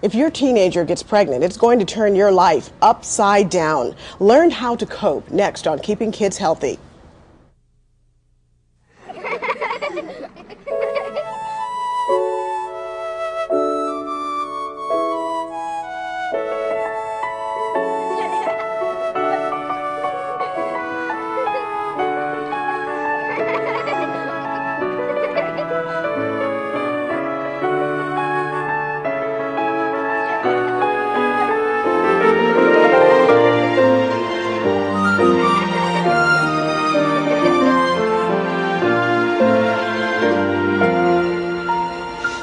If your teenager gets pregnant, it's going to turn your life upside down. Learn how to cope next on Keeping Kids Healthy.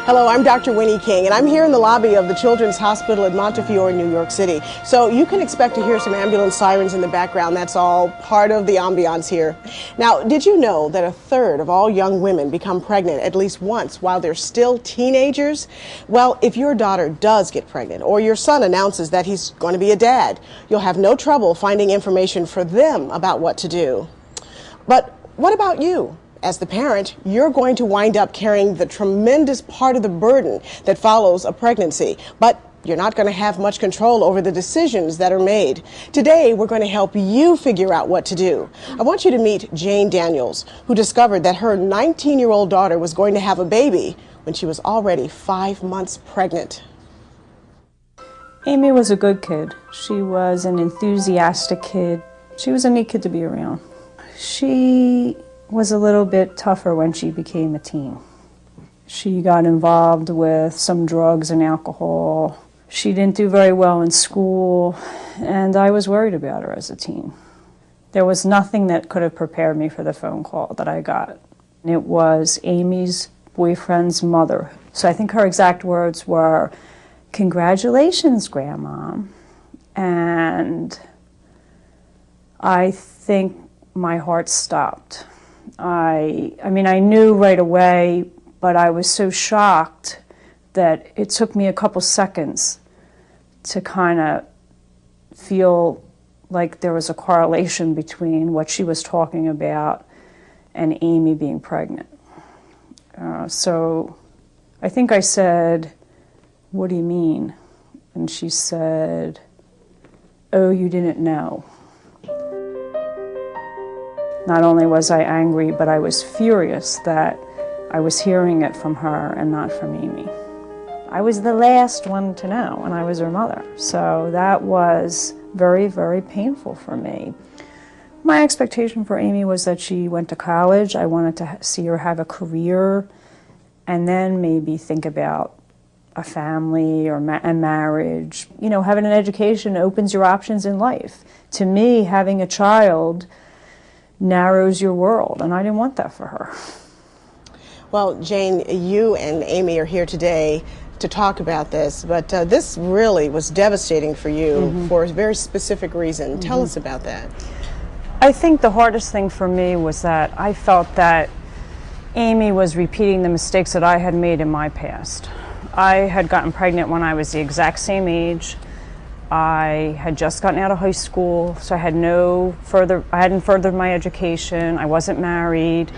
Hello, I'm Dr. Winnie King, and I'm here in the lobby of the Children's Hospital at Montefiore, New York City. So you can expect to hear some ambulance sirens in the background. That's all part of the ambiance here. Now, did you know that 1/3 of all young women become pregnant at least once while they're still teenagers? Well, if your daughter does get pregnant or your son announces that he's going to be a dad, you'll have no trouble finding information for them about what to do. But what about you? As the parent, you're going to wind up carrying the tremendous part of the burden that follows a pregnancy, but you're not going to have much control over the decisions that are made. Today, we're going to help you figure out what to do. I want you to meet Jane Daniels, who discovered that her 19-year-old daughter was going to have a baby when she was already 5 months pregnant. Amy was a good kid. She was an enthusiastic kid. She was a neat kid to be around. She was a little bit tougher when she became a teen. She got involved with some drugs and alcohol. She didn't do very well in school, and I was worried about her as a teen. There was nothing that could have prepared me for the phone call that I got. It was Amy's boyfriend's mother. So I think her exact words were, "Congratulations, Grandma." And I think my heart stopped. I mean, I knew right away, but I was so shocked that it took me a couple seconds to kind of feel like there was a correlation between what she was talking about and Amy being pregnant. So I think I said, "What do you mean?" And she said, "Oh, you didn't know." Not only was I angry, but I was furious that I was hearing it from her and not from Amy. I was the last one to know, and I was her mother. So that was very, very painful for me. My expectation for Amy was that she went to college. I wanted to see her have a career and then maybe think about a family or a marriage. You know, having an education opens your options in life. To me, having a child narrows your world, and I didn't want that for her. Well, Jane, you and Amy are here today to talk about this, but this really was devastating for you for a very specific reason. Tell us about that. I think the hardest thing for me was that I felt that Amy was repeating the mistakes that I had made in my past. I had gotten pregnant when I was the exact same age. I had just gotten out of high school, so I hadn't furthered my education. I wasn't married.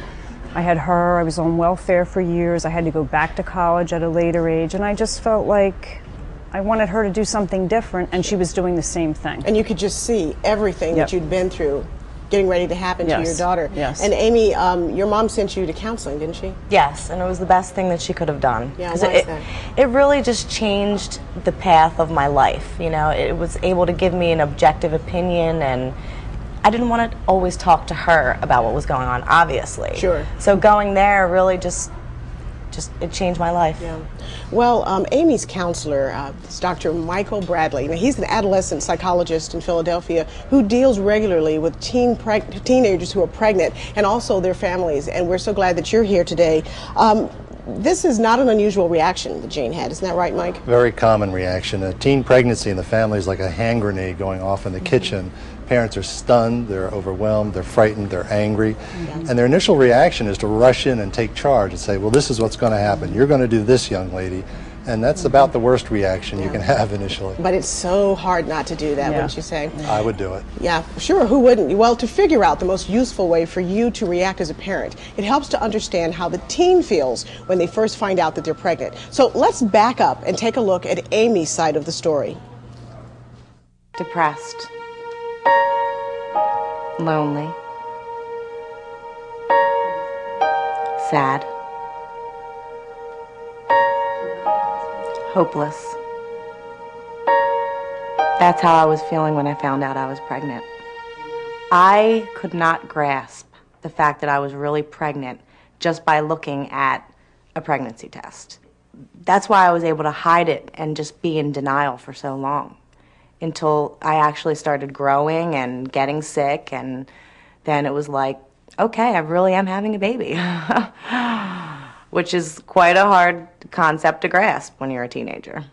I had her. I was on welfare for years. I had to go back to college at a later age, and I just felt like I wanted her to do something different, and she was doing the same thing. And you could just see everything that you'd been through getting ready to happen to your daughter. Yes. And Amy, your mom sent you to counseling, didn't she? Yes, and it was the best thing that she could have done. Yeah, why is that? It really just changed the path of my life. You know, it was able to give me an objective opinion, and I didn't want to always talk to her about what was going on, obviously. Sure. So going there really just it changed my life. Yeah. Well, Amy's counselor is Dr. Michael Bradley. Now, he's an adolescent psychologist in Philadelphia who deals regularly with teenagers who are pregnant and also their families, and we're so glad that you're here today. This is not an unusual reaction that Jane had, isn't that right, Mike? Very common reaction. A teen pregnancy in the family is like a hand grenade going off in the kitchen. Parents are stunned, they're overwhelmed, they're frightened, they're angry, and their initial reaction is to rush in and take charge and say, well, this is what's going to happen. You're going to do this, young lady. And that's about the worst reaction you can have initially. But it's so hard not to do that, wouldn't you say? I would do it. Yeah, sure, who wouldn't? Well, to figure out the most useful way for you to react as a parent, it helps to understand how the teen feels when they first find out that they're pregnant. So let's back up and take a look at Amy's side of the story. Depressed. Lonely. Sad. Hopeless. That's how I was feeling when I found out I was pregnant. I could not grasp the fact that I was really pregnant just by looking at a pregnancy test. That's why I was able to hide it and just be in denial for so long, until I actually started growing and getting sick, and then it was like, okay, I really am having a baby. Which is quite a hard concept to grasp when you're a teenager.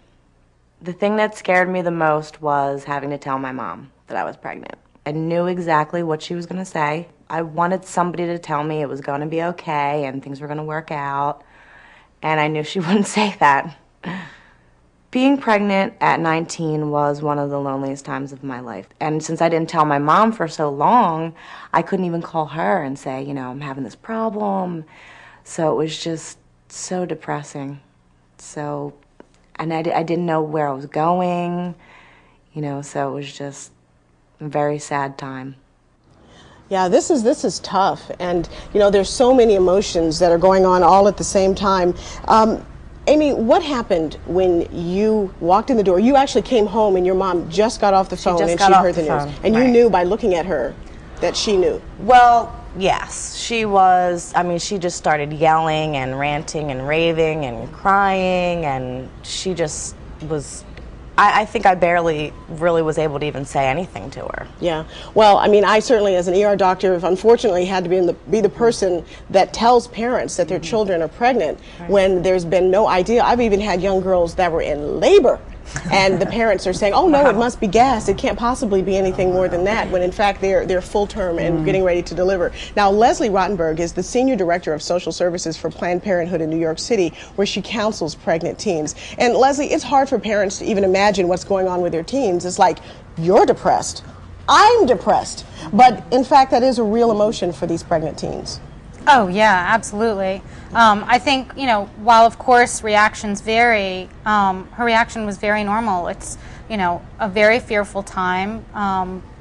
The thing that scared me the most was having to tell my mom that I was pregnant. I knew exactly what she was going to say. I wanted somebody to tell me it was going to be okay and things were going to work out, and I knew she wouldn't say that. Being pregnant at 19 was one of the loneliest times of my life. And since I didn't tell my mom for so long, I couldn't even call her and say, you know, I'm having this problem. So it was just so depressing. And I didn't know where I was going, you know, so it was just a very sad time. Yeah, this is tough. And, you know, there's so many emotions that are going on all at the same time. Amy, what happened when you walked in the door? You actually came home and your mom just got off the phone and she heard the news. And you knew by looking at her that she knew. Well, yes, she was. I mean, she just started yelling and ranting and raving and crying, and she just was. I think I barely really was able to even say anything to her. Yeah. Well, I mean, I certainly, as an ER doctor, have unfortunately had to be the person that tells parents that their children are pregnant when there's been no idea. I've even had young girls that were in labor, and the parents are saying, "Oh no, it must be gas. It can't possibly be anything more than that." When in fact they're full term and getting ready to deliver. Now, Leslie Rottenberg is the senior director of social services for Planned Parenthood in New York City, where she counsels pregnant teens. And Leslie, it's hard for parents to even imagine what's going on with their teens. It's like, you're depressed, I'm depressed, but in fact that is a real emotion for these pregnant teens. Oh yeah, absolutely. I think, you know, while of course reactions vary, her reaction was very normal. It's, you know, a very fearful time.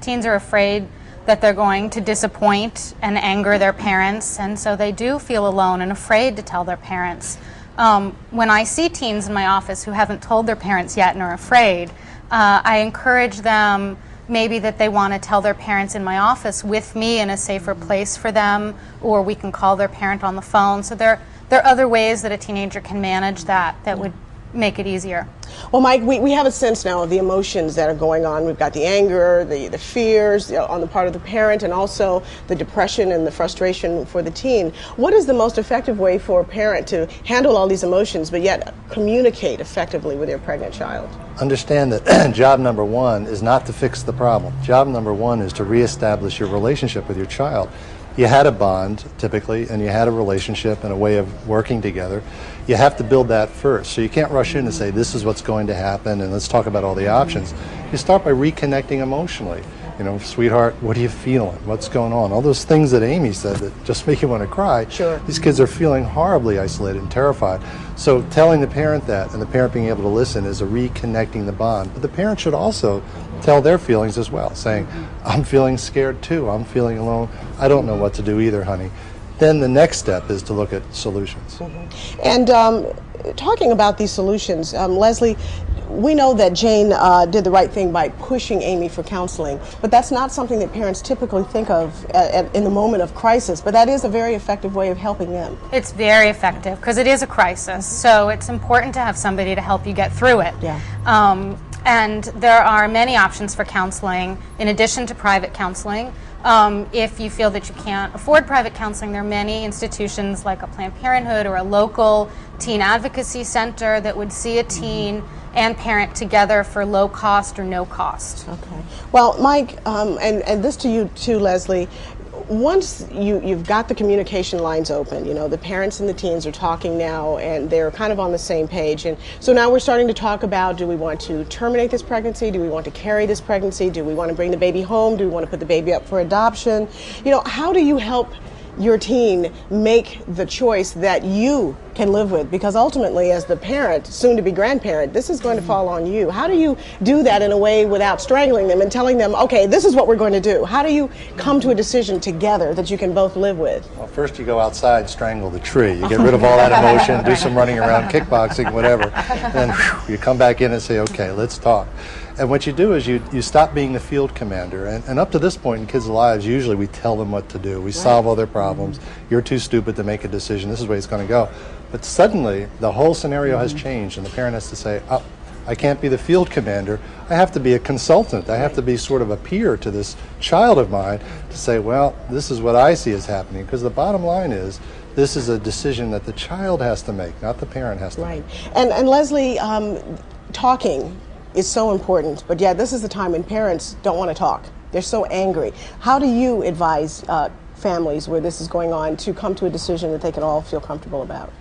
Teens are afraid that they're going to disappoint and anger their parents, and so they do feel alone and afraid to tell their parents. When I see teens in my office who haven't told their parents yet and are afraid, I encourage them maybe that they want to tell their parents in my office with me in a safer place for them, or we can call their parent on the phone. So there are other ways that a teenager can manage that would make it easier. Well, Mike, we have a sense now of the emotions that are going on. We've got the anger, the fears on the part of the parent, and also the depression and the frustration for the teen. What is the most effective way for a parent to handle all these emotions but yet communicate effectively with their pregnant child? Understand that job number one is not to fix the problem. Job number one is to reestablish your relationship with your child. You had a bond, typically, and you had a relationship and a way of working together. You have to build that first. So you can't rush in and say, this is what's going to happen, and let's talk about all the options. You start by reconnecting emotionally. You know, sweetheart, what are you feeling? What's going on? All those things that Amy said that just make you want to cry. Sure. These kids are feeling horribly isolated and terrified. So telling the parent that, and the parent being able to listen, is a reconnecting the bond. But the parent should also tell their feelings as well, saying, I'm feeling scared too. I'm feeling alone. I don't know what to do either, honey. Then the next step is to look at solutions. And talking about these solutions, Leslie, we know that Jane did the right thing by pushing Amy for counseling, but that's not something that parents typically think of in the moment of crisis, but that is a very effective way of helping them. It's very effective because it is a crisis, so it's important to have somebody to help you get through it. Yeah. And there are many options for counseling in addition to private counseling. If you feel that you can't afford private counseling, there are many institutions like a Planned Parenthood or a local teen advocacy center that would see a teen and parent together for low cost or no cost. Okay. Well, Mike, and this to you too, Leslie, once you've got the communication lines open, you know, the parents and the teens are talking now and they're kind of on the same page. And so now we're starting to talk about, do we want to terminate this pregnancy? Do we want to carry this pregnancy? Do we want to bring the baby home? Do we want to put the baby up for adoption? You know, how do you help your teen make the choice that you can live with? Because ultimately, as the parent, soon to be grandparent, this is going to fall on you. How do you do that in a way without strangling them and telling them, okay, this is what we're going to do? How do you come to a decision together that you can both live with? Well, first you go outside, strangle the tree. You get rid of all that emotion, do some running around, kickboxing, whatever. Then you come back in and say, okay, let's talk. And what you do is you stop being the field commander. And up to this point in kids' lives, usually we tell them what to do. We solve all their problems. You're too stupid to make a decision. This is where it's going to go. But suddenly, the whole scenario has changed, and the parent has to say, oh, I can't be the field commander. I have to be a consultant. I have to be sort of a peer to this child of mine to say, well, this is what I see as happening. Because the bottom line is, this is a decision that the child has to make, not the parent has to make. And Leslie, talking is so important, but yeah, this is the time when parents don't want to talk. They're so angry. How do you advise families where this is going on to come to a decision that they can all feel comfortable about?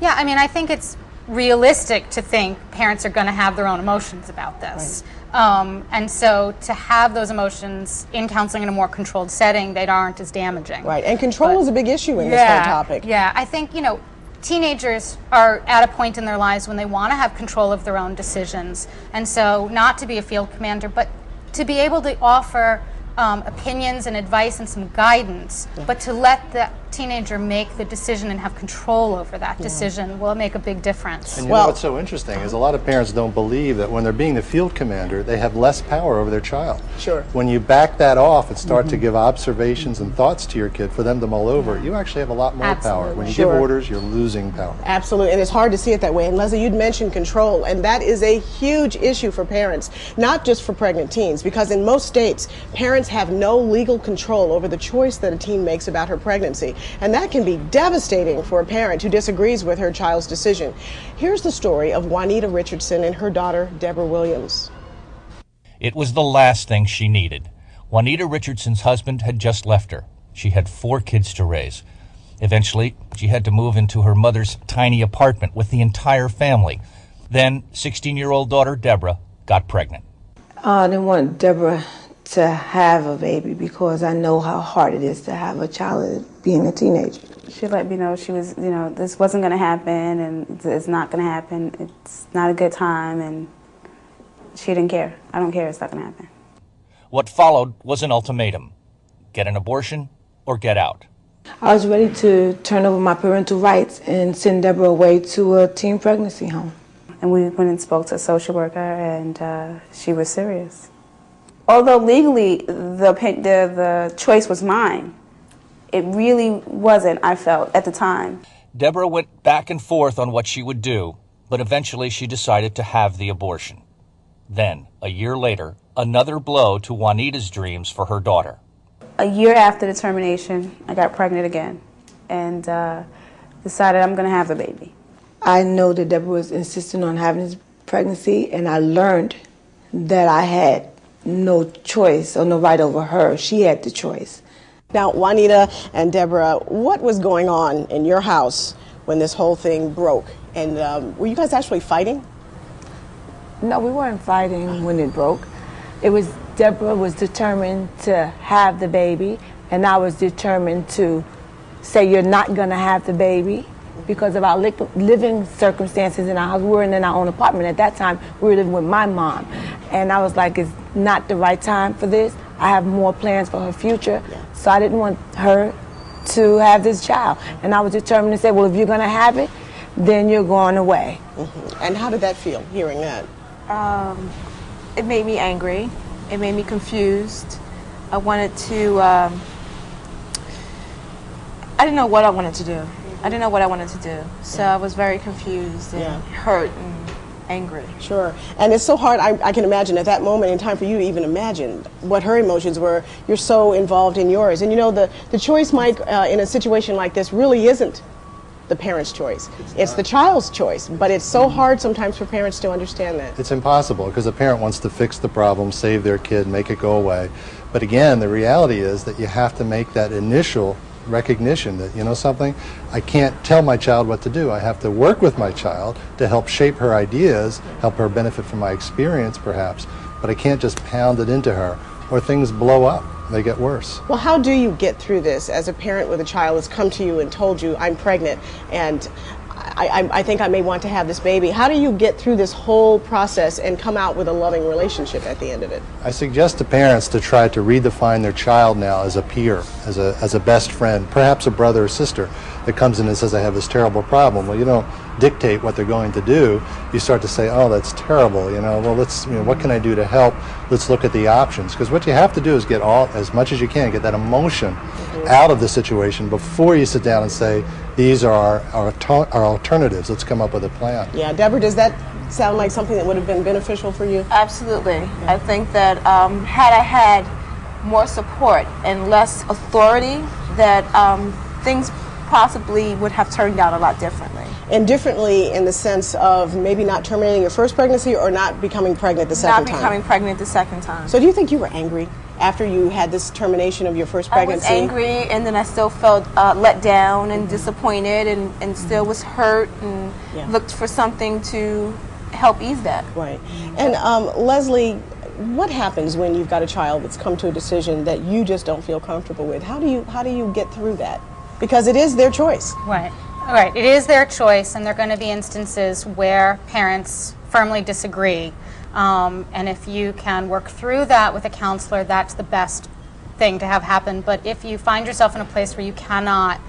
Yeah, I mean, I think it's realistic to think parents are going to have their own emotions about this. Right. And so to have those emotions in counseling in a more controlled setting, they aren't as damaging. Right, and control is a big issue in this whole topic. Yeah, I think, you know, teenagers are at a point in their lives when they want to have control of their own decisions. And so not to be a field commander, but to be able to offer opinions and advice and some guidance, but to let the teenager make the decision and have control over that decision will make a big difference. And you know what's so interesting is a lot of parents don't believe that when they're being the field commander, they have less power over their child. Sure. When you back that off and start to give observations and thoughts to your kid for them to mull over, you actually have a lot more power. When you give orders, you're losing power. Absolutely, and it's hard to see it that way. And Leslie, you'd mentioned control, and that is a huge issue for parents, not just for pregnant teens, because in most states, parents have no legal control over the choice that a teen makes about her pregnancy. And that can be devastating for a parent who disagrees with her child's decision. Here's the story of Juanita Richardson and her daughter, Deborah Williams. It was the last thing she needed. Juanita Richardson's husband had just left her. She had 4 kids to raise. Eventually, she had to move into her mother's tiny apartment with the entire family. Then, 16-year-old daughter Deborah got pregnant. I didn't want Deborah to have a baby because I know how hard it is to have a child being a teenager. She let me know she was, this wasn't going to happen and it's not going to happen. It's not a good time, and she didn't care. I don't care, it's not going to happen. What followed was an ultimatum. Get an abortion or get out. I was ready to turn over my parental rights and send Deborah away to a teen pregnancy home. And we went and spoke to a social worker, and she was serious. Although legally the choice was mine, it really wasn't, I felt, at the time. Deborah went back and forth on what she would do, but eventually she decided to have the abortion. Then, a year later, another blow to Juanita's dreams for her daughter. A year after the termination, I got pregnant again and decided I'm going to have the baby. I know that Deborah was insisting on having this pregnancy, and I learned that I had no choice or no right over her. She had the choice. Now, Juanita and Deborah, what was going on in your house when this whole thing broke? And were you guys actually fighting? No, we weren't fighting when it broke. It was Deborah was determined to have the baby, and I was determined to say you're not going to have the baby because of our living circumstances in our house. We were in our own apartment. At that time, we were living with my mom. And I was like, it's not the right time for this. I have more plans for her future. So I didn't want her to have this child. And I was determined to say, well, if you're going to have it, then you're going away. And how did that feel, hearing that? It made me angry. It made me confused. I wanted to, I didn't know what I wanted to do. I didn't know what I wanted to do. So I was very confused and hurt and angry. Sure. And it's so hard, I can imagine at that moment in time for you to even imagine what her emotions were. You're so involved in yours. And you know, the choice, Mike, in a situation like this really isn't the parent's choice. It's the child's choice, but it's so hard sometimes for parents to understand that. It's impossible because the parent wants to fix the problem, save their kid, make it go away. But again, the reality is that you have to make that initial recognition that, you know something, I can't tell my child what to do. I have to work with my child to help shape her ideas, help her benefit from my experience perhaps, but I can't just pound it into her or things blow up. They get worse. Well, how do you get through this as a parent with a child that's come to you and told you, I'm pregnant and I think I may want to have this baby? How do you get through this whole process and come out with a loving relationship at the end of it? I suggest to parents to try to redefine their child now as a peer, as a best friend, perhaps a brother or sister that comes in and says, I have this terrible problem. Well, you don't dictate what they're going to do. You start to say, oh, that's terrible. Well, what can I do to help? Let's look at the options. Because what you have to do is get as much as you can, get that emotion out of the situation before you sit down and say, these are our alternatives. Let's come up with a plan. Yeah, Deborah, does that sound like something that would have been beneficial for you? Absolutely. I think that had I had more support and less authority, that things possibly would have turned out a lot differently. And differently in the sense of maybe not terminating your first pregnancy or not becoming pregnant the second time? Not becoming pregnant the second time. So do you think you were angry after you had this termination of your first pregnancy? I was angry, and then I still felt let down and disappointed and still was hurt and looked for something to help ease that. Right. And Leslie, what happens when you've got a child that's come to a decision that you just don't feel comfortable with? How do you get through that? Because it is their choice. Right. Right. It is their choice, and there are going to be instances where parents firmly disagree. And if you can work through that with a counselor, that's the best thing to have happen. But if you find yourself in a place where you cannot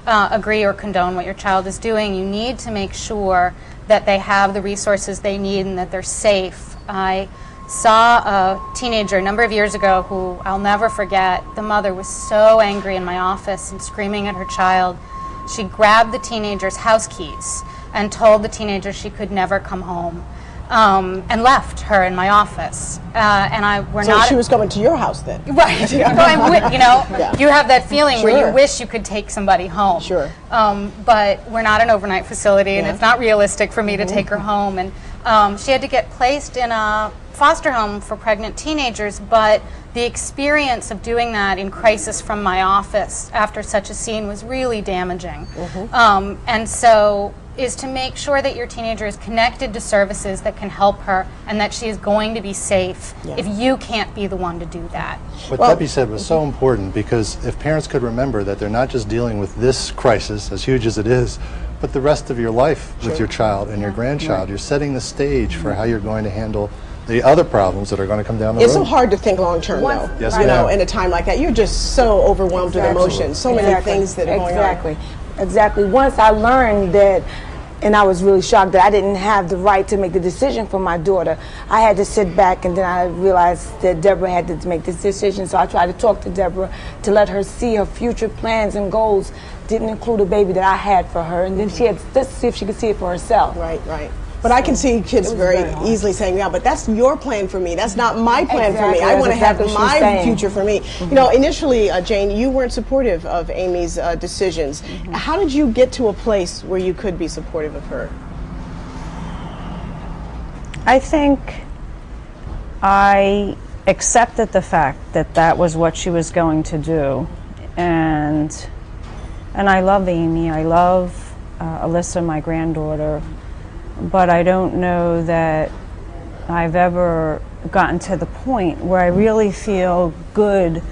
agree or condone what your child is doing, you need to make sure that they have the resources they need and that they're safe. I saw a teenager a number of years ago who I'll never forget. The mother was so angry in my office and screaming at her child. She grabbed the teenager's house keys and told the teenager she could never come home, and left her in my office. So she was going to your house then? Right. You have that feeling where you wish you could take somebody home. Sure. But we're not an overnight facility, and it's not realistic for me to take her home. And she had to get placed in a foster home for pregnant teenagers, but the experience of doing that in crisis from my office after such a scene was really damaging. And so is to make sure that your teenager is connected to services that can help her and that she is going to be safe if you can't be the one to do that. What Debbie said was so important, because if parents could remember that they're not just dealing with this crisis, as huge as it is, but the rest of your life with your child and your grandchild, you're setting the stage for how you're going to handle the other problems that are going to come down the road. It's so hard to think long term, though. Yes, in a time like that, you're just so overwhelmed with emotions, so many things that are going on. Exactly. Once I learned that, and I was really shocked that I didn't have the right to make the decision for my daughter, I had to sit back, and then I realized that Deborah had to make this decision. So I tried to talk to Deborah to let her see her future plans and goals didn't include a baby that I had for her, and then she had to see if she could see it for herself. Right. But I can see kids very easily saying, yeah, but that's your plan for me. That's not my plan for me. I want to have my future for me. Initially, Jane, you weren't supportive of Amy's decisions. How did you get to a place where you could be supportive of her? I think I accepted the fact that that was what she was going to do. And I love Amy. I love Alyssa, my granddaughter. But I don't know that I've ever gotten to the point where I really feel good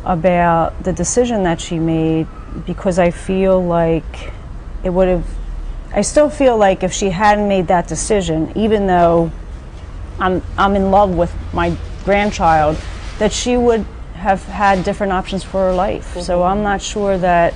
about the decision that she made, because I feel like I still feel like if she hadn't made that decision, even though I'm in love with my grandchild, that she would have had different options for her life. So I'm not sure that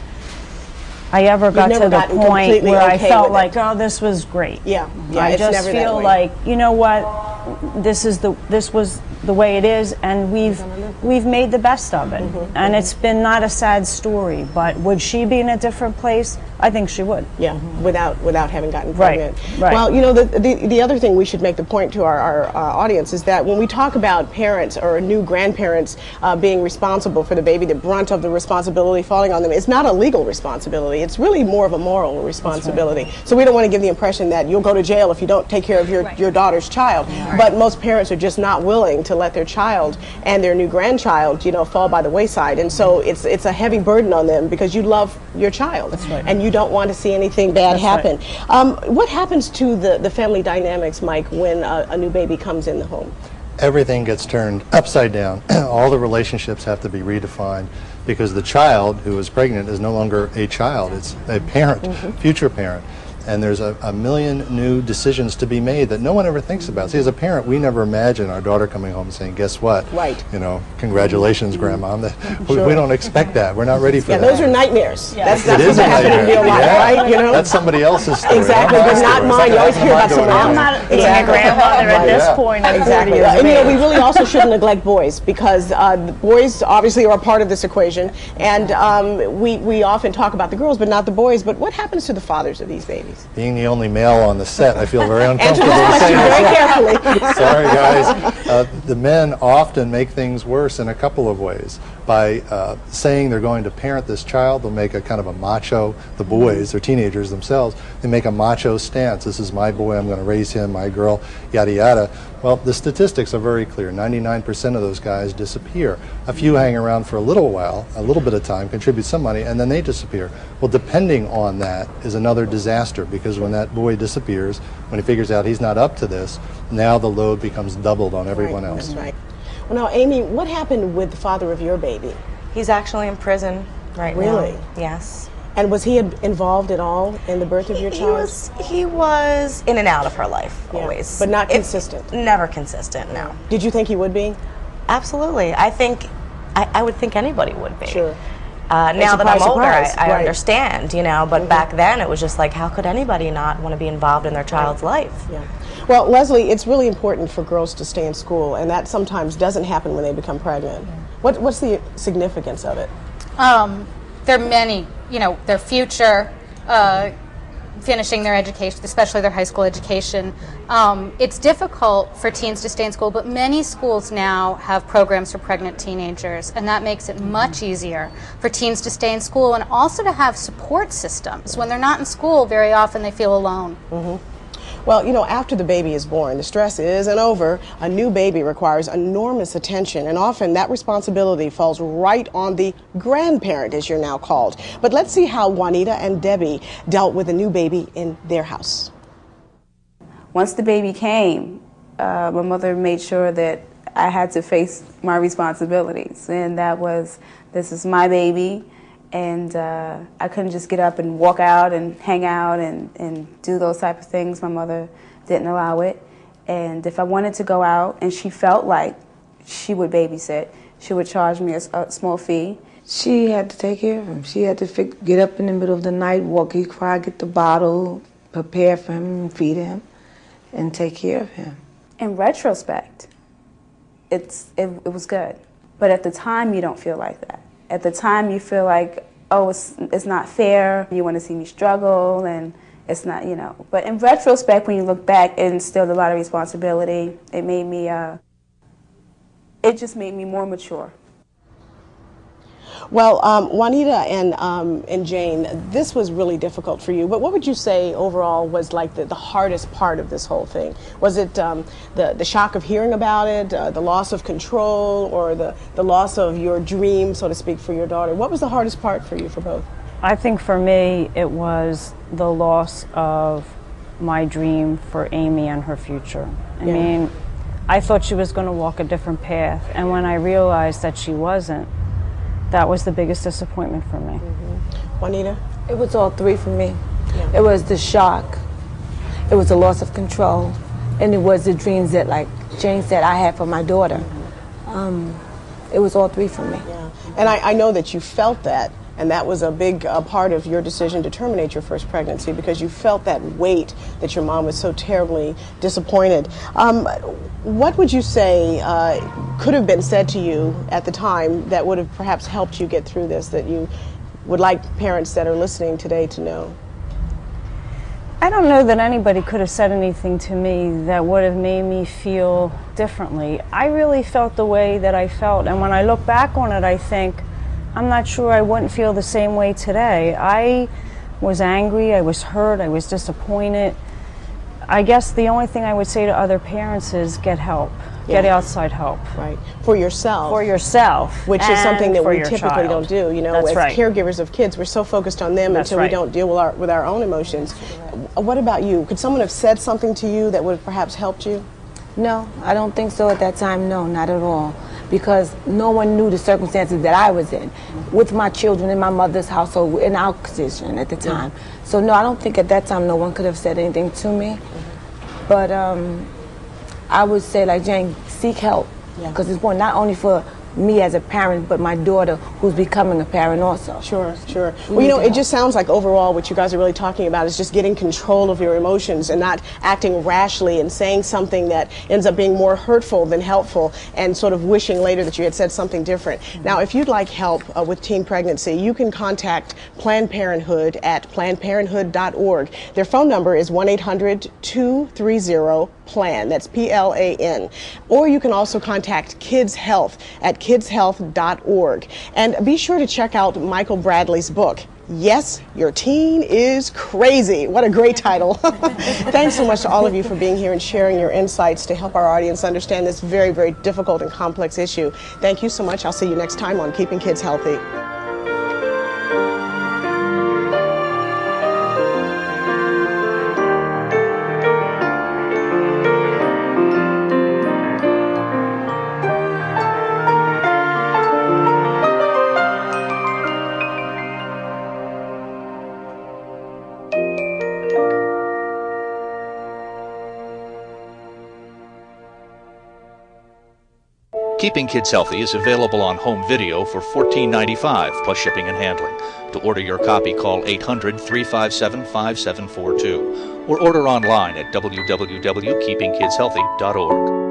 I ever got to the point where I felt like, oh, this was great. I just feel like, you know what, this was the way it is, and we've made the best of it. And it's been not a sad story, but would she be in a different place? I think she would. Yeah, without having gotten Right, pregnant. right. Well, you know, the other thing we should make the point to our audience is that when we talk about parents or new grandparents being responsible for the baby, the brunt of the responsibility falling on them, it's not a legal responsibility. It's really more of a moral responsibility. Right. So we don't want to give the impression that you'll go to jail if you don't take care of your daughter's child. Right. But most parents are just not willing to let their child and their new grandchild, you know, fall by the wayside. And so it's a heavy burden on them because you love your child. That's right. And you don't want to see anything bad happen. Right. What happens to the family dynamics, Mike, when a new baby comes in the home? Everything gets turned upside down. All the relationships have to be redefined because the child who is pregnant is no longer a child, it's a parent, future parent. And there's a million new decisions to be made that no one ever thinks about. See, as a parent, we never imagine our daughter coming home and saying, guess what? Right. You know, congratulations, Grandma. We don't expect that. We're not ready for that. Yeah, those are nightmares. Yeah. That's what's happening in real life, right? You know? That's somebody else's story. Exactly, but not mine. You always hear about someone else. I'm not being a grandmother at this point. Exactly. And you know, we really also shouldn't neglect boys because the boys obviously are a part of this equation. And we often talk about the girls, but not the boys. But what happens to the fathers of these babies? Being the only male on the set, I feel very uncomfortable saying very carefully. Sorry, guys. The men often make things worse in a couple of ways. By saying they're going to parent this child, they'll make a kind of a macho, the boys, they're teenagers themselves, they make a macho stance. This is my boy, I'm going to raise him, my girl, yada yada. Well, the statistics are very clear. 99% of those guys disappear. A few hang around for a little while, a little bit of time, contribute some money, and then they disappear. Well, depending on that is another disaster because when that boy disappears, when he figures out he's not up to this, now the load becomes doubled on everyone else. That's right. Well, now, Amy, what happened with the father of your baby? He's actually in prison right now. Really? Yes. And was he involved at all in the birth of your child? He was in and out of her life, always. But not consistent? Never consistent, no. Did you think he would be? Absolutely. I would think anybody would be. Sure. Now that I'm older, I right. understand, you know, but back then it was just like, how could anybody not want to be involved in their child's life? Yeah. Well, Leslie, it's really important for girls to stay in school, and that sometimes doesn't happen when they become pregnant. What's the significance of it? There are many, you know, their future, finishing their education, especially their high school education. It's difficult for teens to stay in school, but many schools now have programs for pregnant teenagers, and that makes it much easier for teens to stay in school and also to have support systems. When they're not in school, very often they feel alone. Well, you know, after the baby is born, the stress isn't over. A new baby requires enormous attention, and often that responsibility falls right on the grandparent, as you're now called. But let's see how Juanita and Debbie dealt with a new baby in their house. Once the baby came, my mother made sure that I had to face my responsibilities, and that was, this is my baby. And I couldn't just get up and walk out and hang out and do those type of things. My mother didn't allow it. And if I wanted to go out and she felt like she would babysit, she would charge me a small fee. She had to take care of him. She had to get up in the middle of the night, walk, he cry, get the bottle, prepare for him, feed him, and take care of him. In retrospect, it was good. But at the time, you don't feel like that. At the time, you feel like, oh, it's not fair. You want to see me struggle, and it's not, you know. But in retrospect, when you look back, it instilled a lot of responsibility. It made me, it just made me more mature. Well, Juanita and Jane, this was really difficult for you, but what would you say overall was like the hardest part of this whole thing? Was it the shock of hearing about it, the loss of control, or the loss of your dream, so to speak, for your daughter? What was the hardest part for you for both? I think for me it was the loss of my dream for Amy and her future. I mean, I thought she was going to walk a different path, and when I realized that she wasn't, that was the biggest disappointment for me. Juanita? It was all three for me. It was the shock, it was the loss of control, and it was the dreams that, like Jane said, I had for my daughter. It was all three for me. Yeah. And I know that you felt that, and that was a big part of your decision to terminate your first pregnancy, because you felt that weight that your mom was so terribly disappointed. What would you say could have been said to you at the time that would have perhaps helped you get through this, that you would like parents that are listening today to know? I don't know that anybody could have said anything to me that would have made me feel differently. I really felt the way that I felt, and when I look back on it, I think, I'm not sure I wouldn't feel the same way today. I was angry, I was hurt, I was disappointed. I guess the only thing I would say to other parents is get help. Get outside help. Right. For yourself. For yourself. Which is something that we typically child. don't do. You know, That's as right. caregivers of kids, we're so focused on them until we don't deal with our own emotions. What about you? Could someone have said something to you that would have perhaps helped you? No, I don't think so at that time. No, not at all. Because no one knew the circumstances that I was in with my children in my mother's household, in our position at the time. So no, I don't think at that time no one could have said anything to me. But I would say, like Jane, seek help. Because it's important not only for me as a parent, but my daughter who's becoming a parent also. Sure, sure. Well, you know, it just sounds like overall what you guys are really talking about is just getting control of your emotions and not acting rashly and saying something that ends up being more hurtful than helpful and sort of wishing later that you had said something different. Now, if you'd like help with teen pregnancy, you can contact Planned Parenthood at PlannedParenthood.org. Their phone number is 1-800-230-PLAN. That's PLAN. Or you can also contact Kids Health at kidshealth.org. And be sure to check out Michael Bradley's book, Yes, Your Teen is Crazy. What a great title. Thanks so much to all of you for being here and sharing your insights to help our audience understand this very, very difficult and complex issue. Thank you so much. I'll see you next time on Keeping Kids Healthy. Keeping Kids Healthy is available on home video for $14.95 plus shipping and handling. To order your copy, call 800-357-5742 or order online at www.keepingkidshealthy.org.